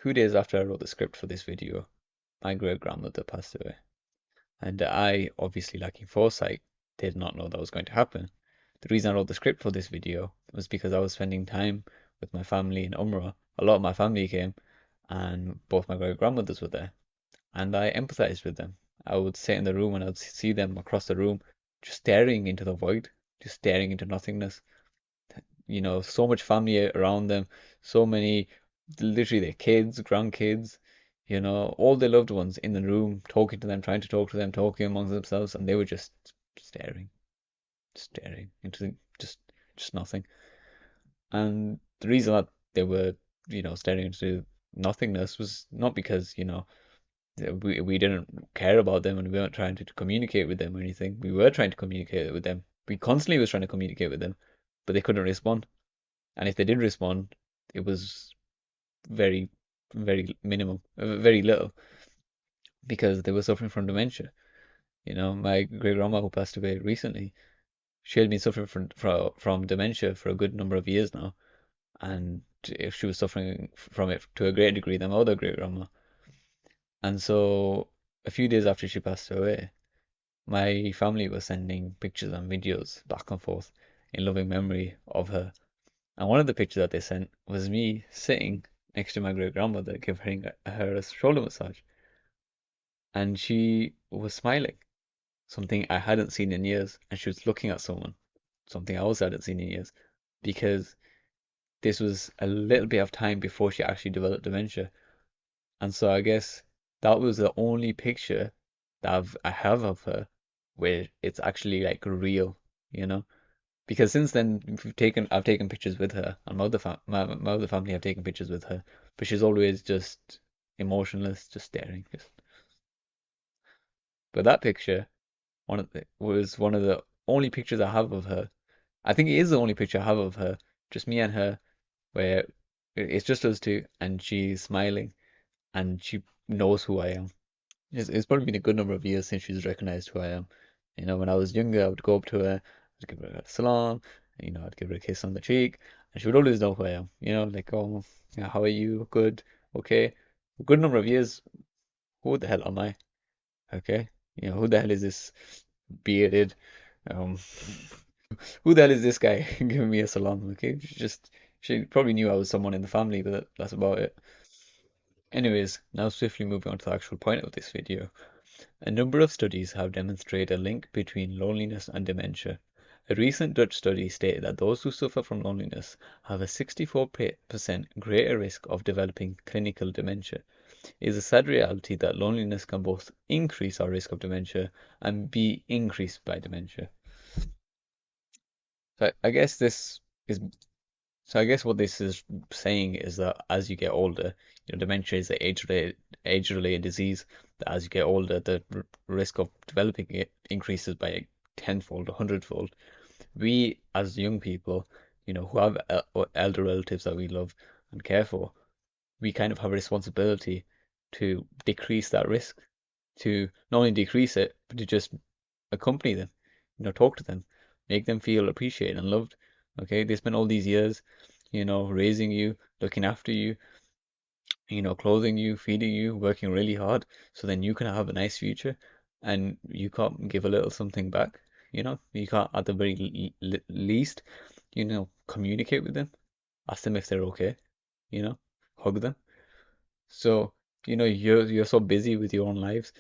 2 days after I wrote the script for this video, my great grandmother passed away. And I, obviously lacking foresight, did not know that was going to happen. The reason I wrote the script for this video was because I was spending time with my family in Umrah. A lot of my family came, and both my great grandmothers were there. And I empathized with them. I would sit in the room and I would see them across the room, just staring into the void, just staring into nothingness. So much family around them, so many, literally their kids, grandkids, all their loved ones in the room, talking to them, trying to talk to them, talking amongst themselves, and they were just staring, staring into just nothing. And the reason that they were, staring into nothingness was not because, we didn't care about them and we weren't trying to communicate with them or anything. We were trying to communicate with them. We constantly was trying to communicate with them, but they couldn't respond. And if they did respond, it was very, very minimum, very little, because they were suffering from dementia. My great grandma who passed away recently, she had been suffering from dementia for a good number of years now, and if she was suffering from it to a greater degree than my other great grandma. And so, a few days after she passed away, my family was sending pictures and videos back and forth in loving memory of her. And one of the pictures that they sent was me sitting next to my great grandmother, giving her a shoulder massage. And she was smiling, something I hadn't seen in years. And she was looking at someone, something I also hadn't seen in years, because this was a little bit of time before she actually developed dementia. And so I guess that was the only picture that I have of her where it's actually like real, you know? Because since then I've taken pictures with her, and my other family have taken pictures with her, but she's always just emotionless, just staring. But that picture, was one of the only pictures I have of her. I think it is the only picture I have of her, just me and her, where it's just us two, and she's smiling, and she knows who I am. It's probably been a good number of years since she's recognized who I am. When I was younger, I would go up to her, I'd give her a salam, and, I'd give her a kiss on the cheek, and she would always know who I am. Like, oh, yeah, how are you? Good, okay. A good number of years, who the hell am I? Okay, who the hell is this bearded? Um, who the hell is this guy giving me a salam? Okay, she probably knew I was someone in the family, but that's about it. Anyways, now swiftly moving on to the actual point of this video. A number of studies have demonstrated a link between loneliness and dementia. A recent Dutch study stated that those who suffer from loneliness have a 64% greater risk of developing clinical dementia. It is a sad reality that loneliness can both increase our risk of dementia and be increased by dementia. So I guess this is So I guess what this is saying is that as you get older, dementia is an age-related disease. That as you get older, the risk of developing it increases by a tenfold, a hundredfold. We, as young people, who have elder relatives that we love and care for, we kind of have a responsibility to decrease that risk, to not only decrease it, but to just accompany them, talk to them, make them feel appreciated and loved. Okay, they spent all these years, raising you, looking after you, clothing you, feeding you, working really hard, so then you can have a nice future, and you can't give a little something back. You can't, at the very least, communicate with them, ask them if they're okay, you know, hug them. So, you're so busy with your own lives,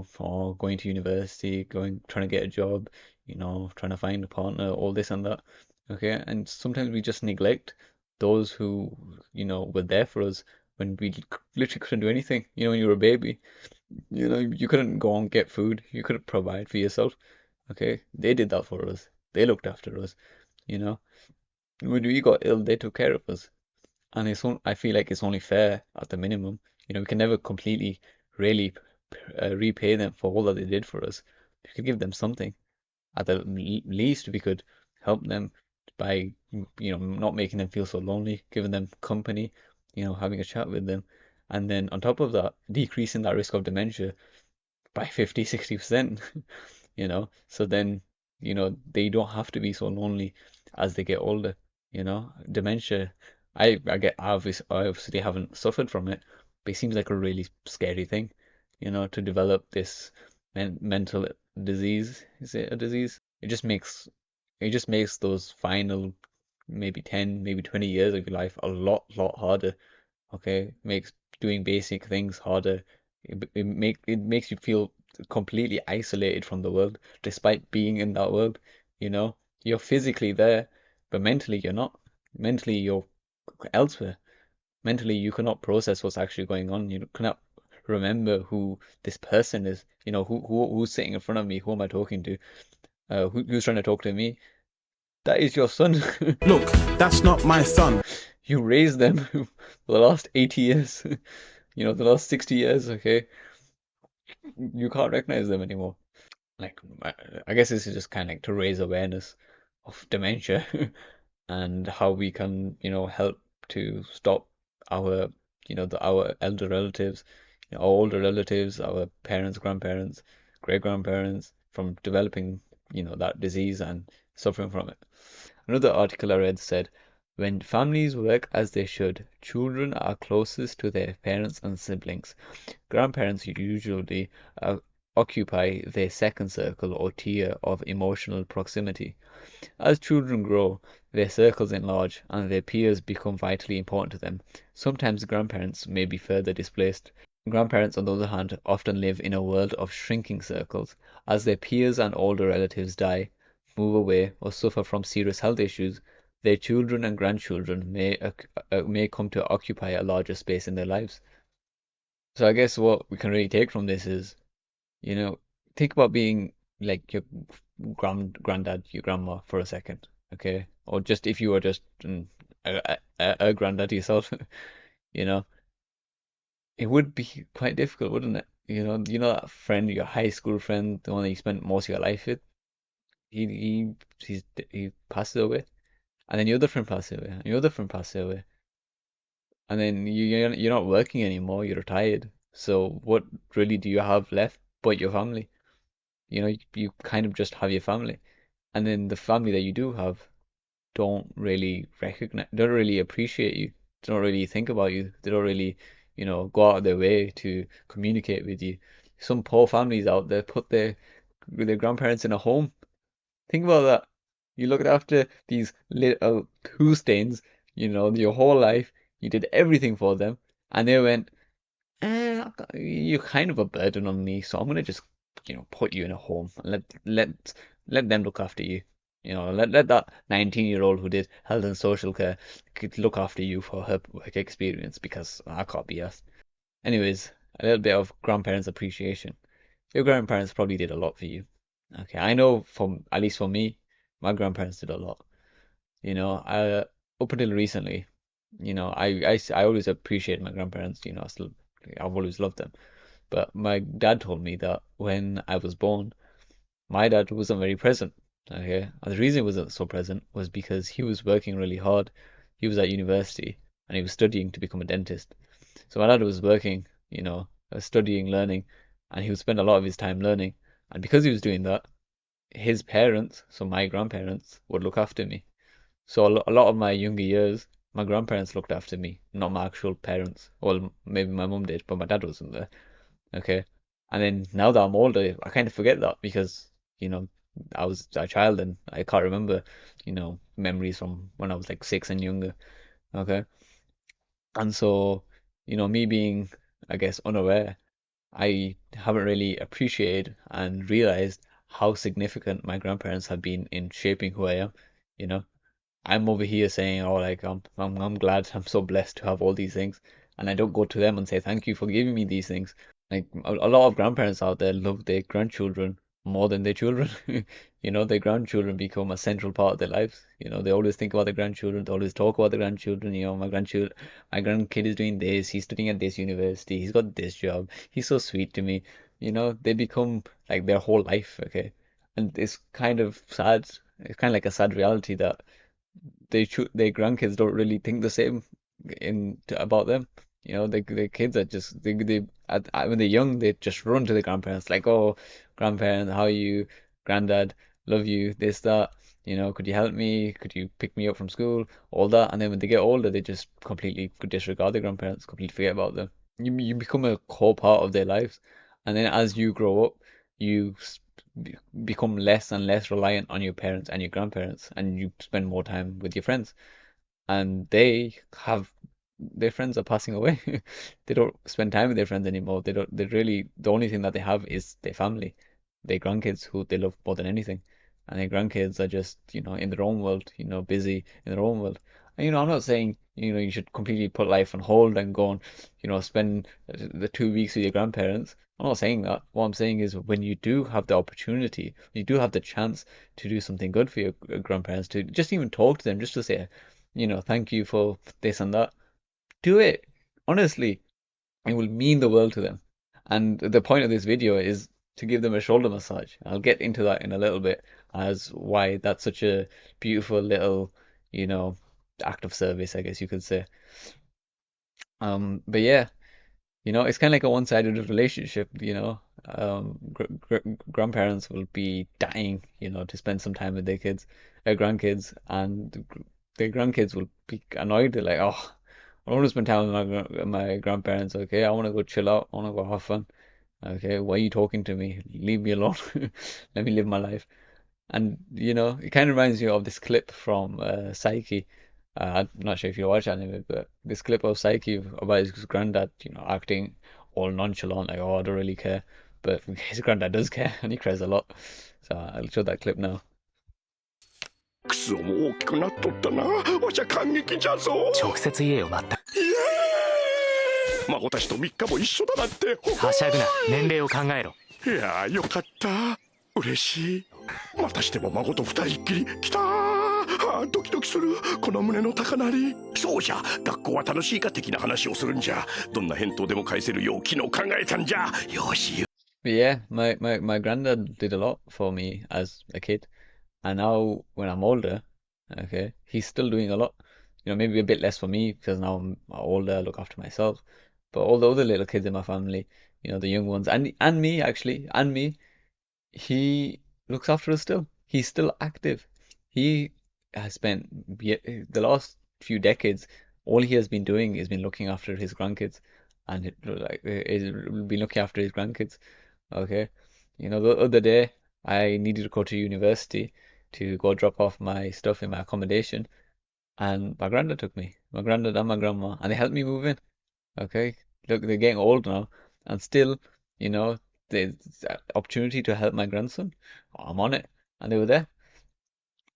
for going to university, trying to get a job, trying to find a partner, all this and that. Okay, and sometimes we just neglect those who, were there for us when we literally couldn't do anything. When you were a baby, you couldn't go and get food, you couldn't provide for yourself. Okay, they did that for us. They looked after us, you know. When we got ill, they took care of us. And I feel like it's only fair at the minimum. We can never completely really repay them for all that they did for us. We could give them something. At the least, we could help them by, not making them feel so lonely, giving them company, having a chat with them. And then on top of that, decreasing that risk of dementia by 50, 60%, So then, they don't have to be so lonely as they get older, Dementia I obviously haven't suffered from it, but it seems like a really scary thing, to develop this mental disease. Is it a disease? It just makes those final maybe 10, maybe 20 years of your life a lot harder. Okay, makes doing basic things harder. It makes you feel completely isolated from the world, despite being in that world. You know, you're physically there, but mentally you're not. Mentally you're elsewhere. Mentally you cannot process what's actually going on. You cannot remember who this person is. Who's sitting in front of me? Who am I talking to? Who's trying to talk to me? That is your son. Look, that's not my son. You raised them for the last 80 years. The last 60 years, okay? You can't recognize them anymore. Like, I guess this is just kind of like to raise awareness of dementia and how we can, help to stop our, our elder relatives, our older relatives, our parents, grandparents, great grandparents from developing, that disease and suffering from it. Another article I read said, when families work as they should, children are closest to their parents and siblings. Grandparents usually occupy their second circle or tier of emotional proximity. As children grow, their circles enlarge and their peers become vitally important to them. Sometimes grandparents may be further displaced. Grandparents, on the other hand, often live in a world of shrinking circles. As their peers and older relatives die, move away, or suffer from serious health issues, their children and grandchildren may come to occupy a larger space in their lives. So I guess what we can really take from this is, you know, think about being like your granddad, your grandma for a second, okay? Or just if you were just a granddad yourself, you know, it would be quite difficult, wouldn't it? That friend, your high school friend, the one that you spent most of your life with, he he he passed away, and then your other friend passed away, and your other friend passed away, and then you're not working anymore, you're retired. So what really do you have left but your family? You kind of just have your family, and then the family that you do have don't really appreciate you, they don't really think about you, they don't really, go out of their way to communicate with you. Some poor families out there put their grandparents in a home. Think about that. You looked after these little poo stains, your whole life. You did everything for them, and they went, you're kind of a burden on me, so I'm gonna just, put you in a home and let them look after you. Let that 19-year-old who did health and social care could look after you for her work experience because I can't be asked. Anyways, a little bit of grandparents appreciation. Your grandparents probably did a lot for you. Okay, I know at least for me, my grandparents did a lot. Up until recently, I always appreciate my grandparents. I've always loved them. But my dad told me that when I was born, my dad wasn't very present. Okay, and the reason he wasn't so present was because he was working really hard. He was at university and he was studying to become a dentist. So my dad was working, studying, learning, and he would spend a lot of his time learning. And because he was doing that, his parents, so my grandparents, would look after me. So a lot of my younger years, my grandparents looked after me, not my actual parents. Well, maybe my mum did, but my dad wasn't there. Okay. And then now that I'm older, I kind of forget that because, you know, I was a child and I can't remember, memories from when I was like 6 and younger. Okay. And so, me being, I guess, unaware, I haven't really appreciated and realized how significant my grandparents have been in shaping who I am. You know, I'm over here saying, oh, like I'm glad, I'm so blessed to have all these things, and I don't go to them and say thank you for giving me these things. Like a lot of grandparents out there love their grandchildren more than their children. Their grandchildren become a central part of their lives. They always think about their grandchildren, they always talk about their grandchildren. My grandkid is doing this, he's studying at this university, he's got this job, he's so sweet to me. They become like their whole life, okay? And it's kind of sad. It's kind of like a sad reality that their grandkids don't really think the same about them. The kids are just when they're young, they just run to the grandparents like, "Oh, grandparent, how are you? Granddad, love you." This, that. You know, could you help me? Could you pick me up from school? All that. And then when they get older, they just completely disregard their grandparents, completely forget about them. You become a core part of their lives. And then as you grow up, you become less and less reliant on your parents and your grandparents, and you spend more time with your friends. And they have their friends are passing away. They don't spend time with their friends anymore. They don't. They really the only thing that they have is their family, their grandkids who they love more than anything, and their grandkids are just in their own world, busy in their own world. And I'm not saying you should completely put life on hold and go and spend the 2 weeks with your grandparents. I'm not saying that. What I'm saying is when you do have the opportunity, you do have the chance to do something good for your grandparents, to just even talk to them, just to say, thank you for this and that. Do it. Honestly, it will mean the world to them. And the point of this video is to give them a shoulder massage. I'll get into that in a little bit as why that's such a beautiful little, you know, act of service, I guess you could say. But yeah, it's kind of like a one-sided relationship, grandparents will be dying, to spend some time with their kids, their grandkids, and their grandkids will be annoyed. They're like, oh, I don't want to spend time with my grandparents. Okay, I want to go chill out. I want to go have fun. Okay, why are you talking to me? Leave me alone. Let me live my life. And it kind of reminds me of this clip from Psyche. I'm not sure if you watch anime, but this clip of Psyche about his granddad, acting all nonchalant, like, oh, I don't really care. But his granddad does care, and he cares a lot. So I'll show that clip now. クスも大きくなっとったな。わしゃ感激じゃぞ。直接言えよ、まった。イエーイ。孫たちと3日も一緒だなんて。はしゃぐな。年齢を考えろ。いやー、よかった。嬉しい。またしても孫と二人っきり来たー。ドキドキする。この胸の高鳴り。そうじゃ。学校は楽しいか的な話をするんじゃ。どんな返答でも返せるよう昨日考えたんじゃ。よし。But yeah, my granddad did a lot for me as a kid. And now when I'm older, okay, he's still doing a lot. Maybe a bit less for me because now I'm older, I look after myself. But all the other little kids in my family, the young ones, and me actually, and me, he looks after us still. He's still active. He has spent the last few decades, all he has been doing is been looking after his grandkids, and is been looking after his grandkids. Okay, the other day I needed to go to university to go drop off my stuff in my accommodation, and my granddad took me, my granddad and my grandma, and they helped me move in. Okay, look, they're getting old now, and still, the opportunity to help my grandson, I'm on it, and they were there,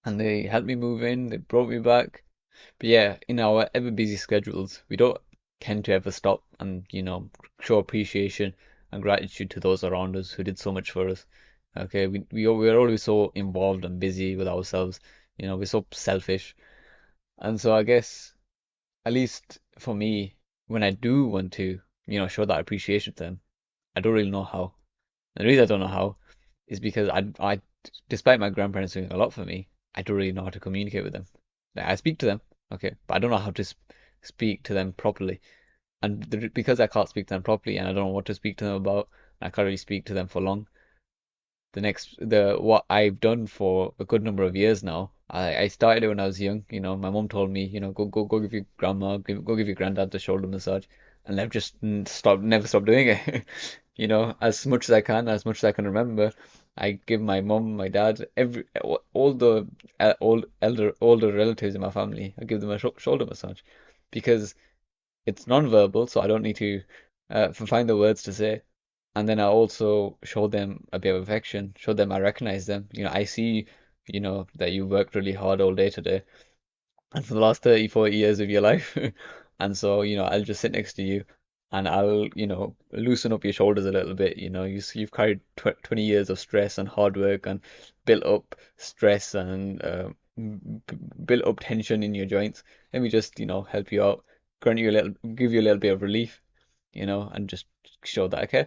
and they helped me move in. They brought me back. But yeah, in our ever busy schedules, we don't tend to ever stop and show appreciation and gratitude to those around us who did so much for us. Okay, we're always so involved and busy with ourselves. We're so selfish, and so I guess at least for me, when I do want to, show that appreciation to them, I don't really know how. And the reason I don't know how is because despite my grandparents doing a lot for me, I don't really know how to communicate with them. Like, I speak to them, okay, but I don't know how to speak to them properly. And because I can't speak to them properly, and I don't know what to speak to them about, I can't really speak to them for long. The what I've done for a good number of years now. I started it when I was young. My mom told me, go give your grandma, go give your granddad the shoulder massage, and I've just never stopped doing it. As much as I can, as much as I can remember, I give my mom, my dad, all the older relatives in my family, I give them a shoulder massage because it's non-verbal, so I don't need to find the words to say. And then I also show them a bit of affection, show them I recognize them. I see, that you worked really hard all day today, and for the last 30, 40 years of your life. And so, I'll just sit next to you and I'll, loosen up your shoulders a little bit. You've carried 20 years of stress and hard work and built up stress and built up tension in your joints. Let me just, help you out, give you a little bit of relief, and just show that, okay?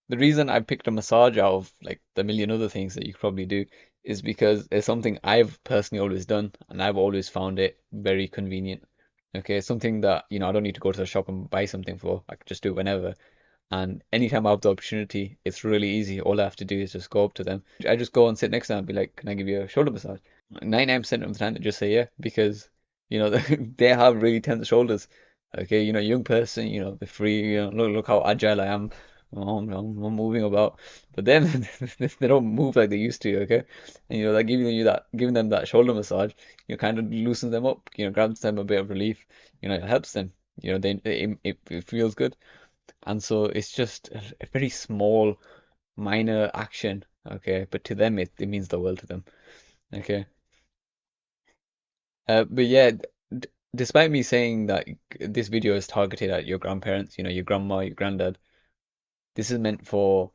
The reason I picked a massage out of like the million other things that you could probably do is because it's something I've personally always done and I've always found it very convenient. Okay, it's something that, I don't need to go to the shop and buy something for. I can just do it whenever. And anytime I have the opportunity, it's really easy. All I have to do is just go up to them. I just go and sit next to them and be like, can I give you a shoulder massage? 99% of the time they just say yeah because they have really tense shoulders. Okay, young person, they're free. Look how agile I am. I'm moving about, but then they don't move like they used to. Okay, and like giving them that shoulder massage, kind of loosens them up. Grants them a bit of relief. It helps them. It feels good, and so it's just a very small, minor action. Okay, but to them it means the world to them. Okay. But yeah, despite me saying that this video is targeted at your grandparents, your grandma, your granddad, this is meant for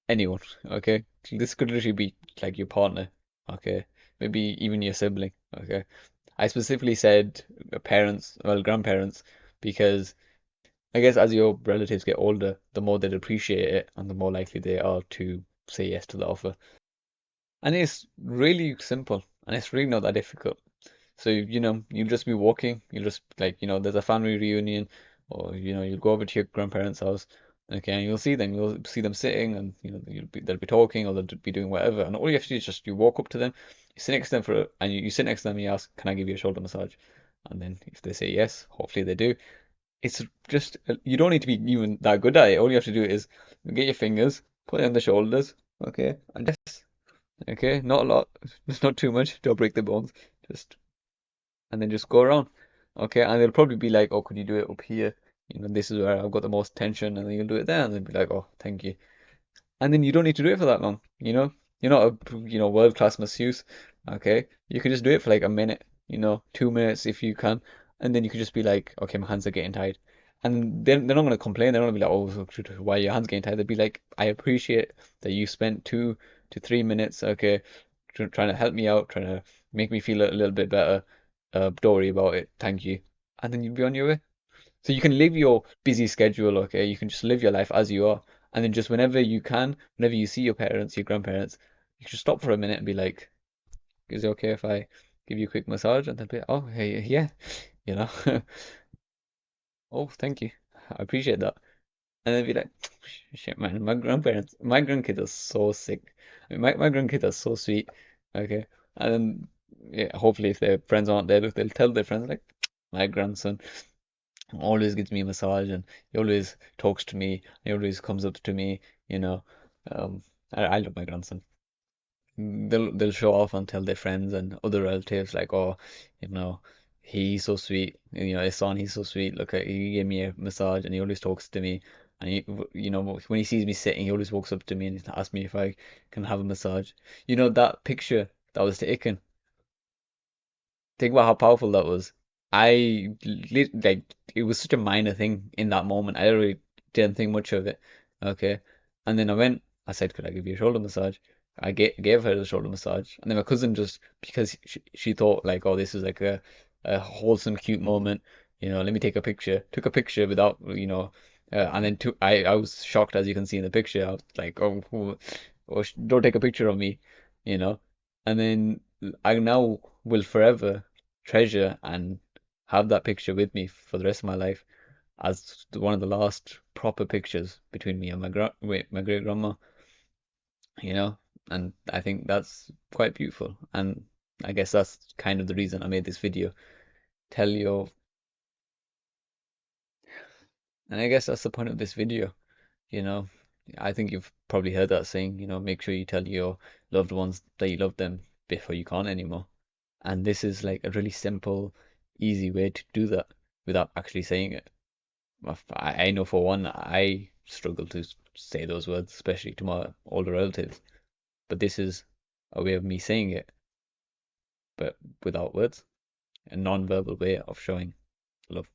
anyone, okay? This could literally be like your partner, okay? Maybe even your sibling, okay? I specifically said parents, well, grandparents, because I guess as your relatives get older, the more they'd appreciate it and the more likely they are to say yes to the offer. And it's really simple and it's really not that difficult. So, you'll just be walking, you'll just like, there's a family reunion, or, you'll go over to your grandparents' house, okay, and you'll see them sitting, and, they'll be talking, or they'll be doing whatever, and all you have to do is just, you walk up to them, you sit next to them and you sit next to them, and you ask, can I give you a shoulder massage? And then if they say yes, hopefully they do. It's just, you don't need to be even that good at it. All you have to do is get your fingers, put it on the shoulders, okay, and just, okay, not a lot, just not too much, don't break the bones, just and then just go around. Okay, and they'll probably be like, "Oh, could you do it up here? This is where I've got the most tension," and then you'll do it there, and they'll be like, "Oh, thank you." And then you don't need to do it for that long. You're not a world class masseuse. Okay, you can just do it for like a minute. 2 minutes if you can, and then you can just be like, "Okay, my hands are getting tired." And they're not going to complain. They're not going to be like, "Oh, so why are your hands getting tired?" They'll be like, "I appreciate that you spent 2 to 3 minutes, okay, trying to help me out, trying to make me feel a little bit better. Don't worry about it. Thank you." And then you'll be on your way. So you can live your busy schedule, okay? You can just live your life as you are. And then just whenever you can, whenever you see your parents, your grandparents, you can just stop for a minute and be like, is it okay if I give you a quick massage? And they'll be like, oh, hey, yeah, you know. Oh, thank you. I appreciate that. And then be like, shit, man, my grandkids are so sick. I mean, my grandkids are so sweet. Okay. And then, yeah, hopefully if their friends aren't there, they'll tell their friends, like, my grandson always gives me a massage and he always talks to me. He always comes up to me, you know. I love my grandson. They'll show off and tell their friends and other relatives like, oh, you know, he's so sweet. His son, he's so sweet. Look, he gave me a massage and he always talks to me. And when he sees me sitting, he always walks up to me and he asks me if I can have a massage. That picture that was taken. Think about how powerful that was. Like it was such a minor thing in that moment. I really didn't think much of it. Okay. And then I said, could I give you a shoulder massage? I gave her the shoulder massage. And then my cousin just, because she thought like, oh, this is like a wholesome, cute moment. Let me take a picture. Took a picture without, and then I was shocked as you can see in the picture. I was like, oh, don't take a picture of me, you know. And then I now will forever treasure and have that picture with me for the rest of my life as one of the last proper pictures between me and my great grandma, you know, and I think that's quite beautiful. And I guess that's kind of the reason I made this video. Tell your, and I guess that's the point of this video, you know. I think you've probably heard that saying, make sure you tell your loved ones that you love them before you can't anymore. And this is like a really simple, easy way to do that without actually saying it. I know for one, I struggle to say those words, especially to my older relatives. But this is a way of me saying it, but without words, a non-verbal way of showing love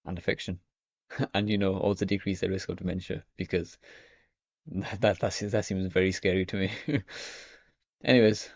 and affection. And also decrease the risk of dementia because that seems very scary to me. Anyways,